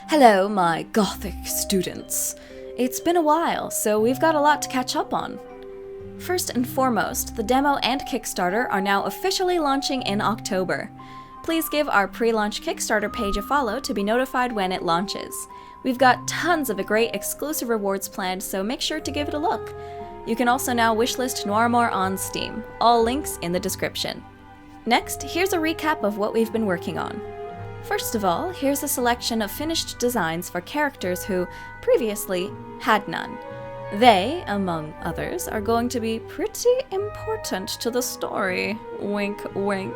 Hello, my Gothic students. It's been a while, so we've got a lot to catch up on. First and foremost, the demo and Kickstarter are now officially launching in October. Please give our pre-launch Kickstarter page a follow to be notified when it launches. We've got tons of great exclusive rewards planned, so make sure to give it a look. You can also now wishlist Noirmore on Steam. All links in the description. Next, here's a recap of what we've been working on. First of all, here's a selection of finished designs for characters who, previously, had none. They, among others, are going to be pretty important to the story. Wink, wink.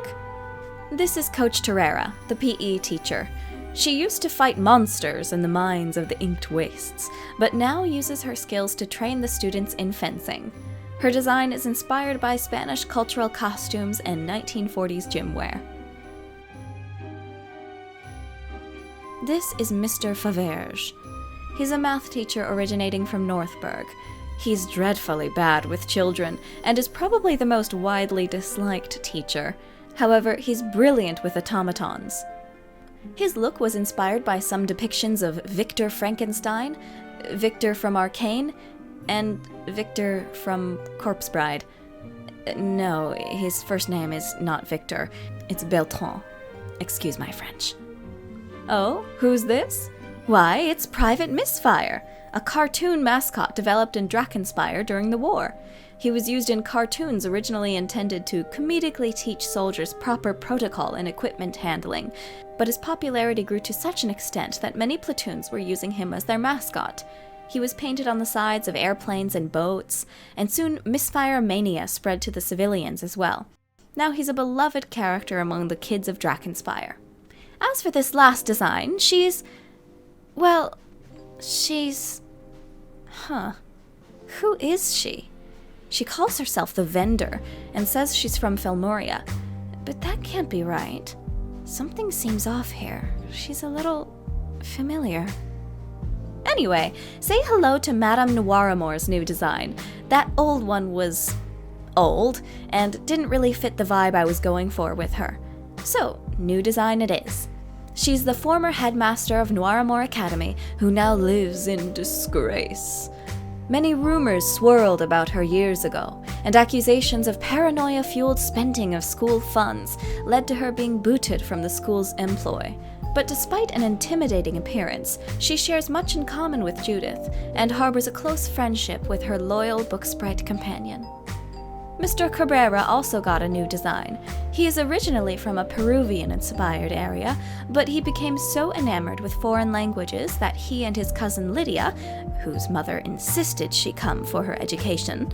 This is Coach Terrera, the PE teacher. She used to fight monsters in the mines of the Inked Wastes, but now uses her skills to train the students in fencing. Her design is inspired by Spanish cultural costumes and 1940s gym wear. This is Mr. Faverge. He's a math teacher originating from Northburg. He's dreadfully bad with children, and is probably the most widely disliked teacher. However, he's brilliant with automatons. His look was inspired by some depictions of Victor Frankenstein, Victor from Arcane, and Victor from Corpse Bride. No, his first name is not Victor, it's Bertrand. Excuse my French. Oh, who's this? Why, it's Private Misfire, a cartoon mascot developed in Drakkenspire during the war. He was used in cartoons originally intended to comedically teach soldiers proper protocol and equipment handling, but his popularity grew to such an extent that many platoons were using him as their mascot. He was painted on the sides of airplanes and boats, and soon Misfire mania spread to the civilians as well. Now he's a beloved character among the kids of Drakkenspire. As for this last design, she's... Who is she? She calls herself the Vendor, and says she's from Felmoria. But that can't be right. Something seems off here. She's a little... familiar. Anyway, say hello to Madame Noiramore's new design. That old one was... old, and didn't really fit the vibe I was going for with her. So, new design it is. She's the former headmaster of Noirmore Academy, who now lives in disgrace. Many rumors swirled about her years ago, and accusations of paranoia-fueled spending of school funds led to her being booted from the school's employ. But despite an intimidating appearance, she shares much in common with Judith, and harbors a close friendship with her loyal Booksprite companion. Mr. Cabrera also got a new design. He is originally from a Peruvian-inspired area, but he became so enamored with foreign languages that he and his cousin Lydia, whose mother insisted she come for her education,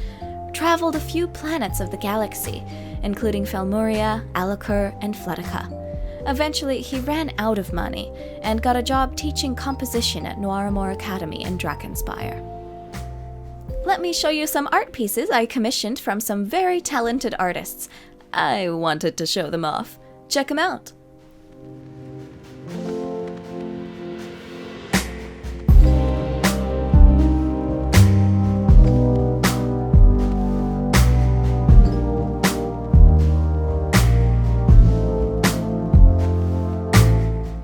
traveled a few planets of the galaxy, including Felmuria, Alucur, and Flutica. Eventually, he ran out of money and got a job teaching composition at Noirmore Academy in Drakkenspire. Let me show you some art pieces I commissioned from some very talented artists. I wanted to show them off. Check them out.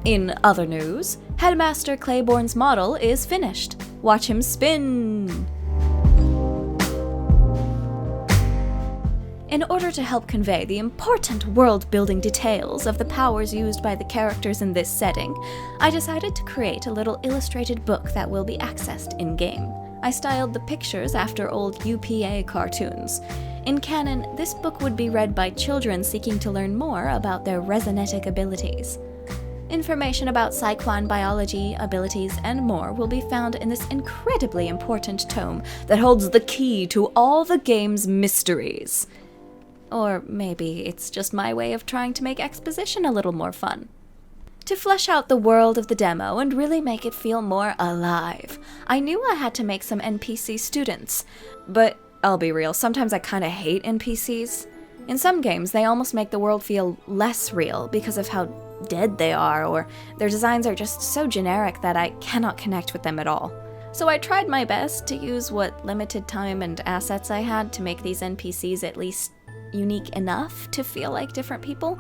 In other news, Headmaster Claiborne's model is finished. Watch him spin! In order to help convey the important world-building details of the powers used by the characters in this setting, I decided to create a little illustrated book that will be accessed in-game. I styled the pictures after old UPA cartoons. In canon, this book would be read by children seeking to learn more about their resonetic abilities. Information about Psyquan biology, abilities, and more will be found in this incredibly important tome that holds the key to all the game's mysteries. Or maybe it's just my way of trying to make exposition a little more fun. To flesh out the world of the demo and really make it feel more alive, I knew I had to make some NPC students. But I'll be real, sometimes I kinda hate NPCs. In some games, they almost make the world feel less real because of how dead they are, or their designs are just so generic that I cannot connect with them at all. So I tried my best to use what limited time and assets I had to make these NPCs at least unique enough to feel like different people.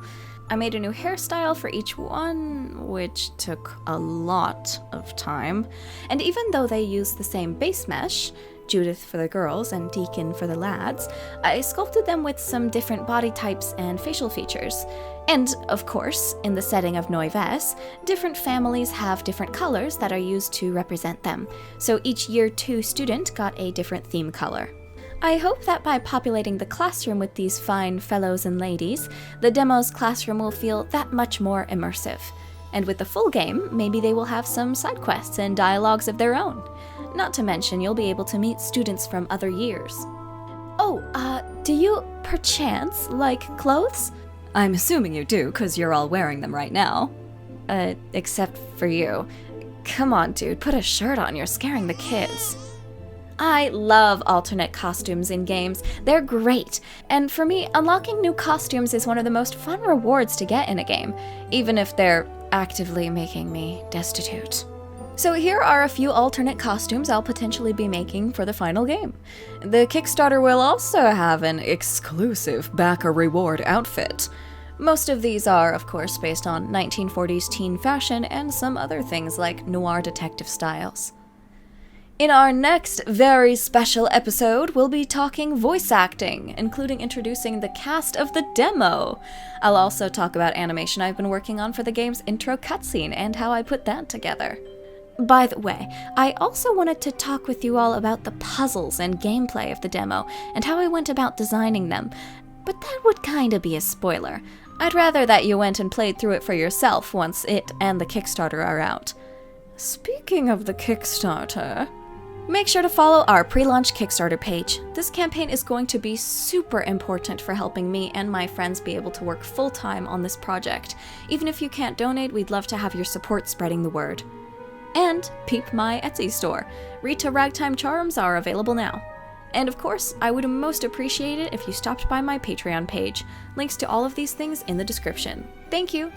I made a new hairstyle for each one, which took a lot of time. And even though they used the same base mesh, Judith for the girls and Deacon for the lads, I sculpted them with some different body types and facial features. And, of course, in the setting of Neuves, different families have different colors that are used to represent them, so each Year 2 student got a different theme color. I hope that by populating the classroom with these fine fellows and ladies, the demo's classroom will feel that much more immersive. And with the full game, maybe they will have some side quests and dialogues of their own. Not to mention, you'll be able to meet students from other years. Oh, do you, perchance, like clothes? I'm assuming you do, 'cause you're all wearing them right now. Except for you. Come on, dude, put a shirt on, you're scaring the kids. I love alternate costumes in games. They're great. And for me, unlocking new costumes is one of the most fun rewards to get in a game, even if they're actively making me destitute. So here are a few alternate costumes I'll potentially be making for the final game. The Kickstarter will also have an exclusive backer reward outfit. Most of these are, of course, based on 1940s teen fashion and some other things like noir detective styles. In our next very special episode, we'll be talking voice acting, including introducing the cast of the demo. I'll also talk about animation I've been working on for the game's intro cutscene and how I put that together. By the way, I also wanted to talk with you all about the puzzles and gameplay of the demo and how I went about designing them, but that would kinda be a spoiler. I'd rather that you went and played through it for yourself once it and the Kickstarter are out. Speaking of the Kickstarter, make sure to follow our pre-launch Kickstarter page. This campaign is going to be super important for helping me and my friends be able to work full-time on this project. Even if you can't donate, we'd love to have your support spreading the word. And peep my Etsy store. Rita Ragtime Charms are available now. And of course, I would most appreciate it if you stopped by my Patreon page. Links to all of these things in the description. Thank you!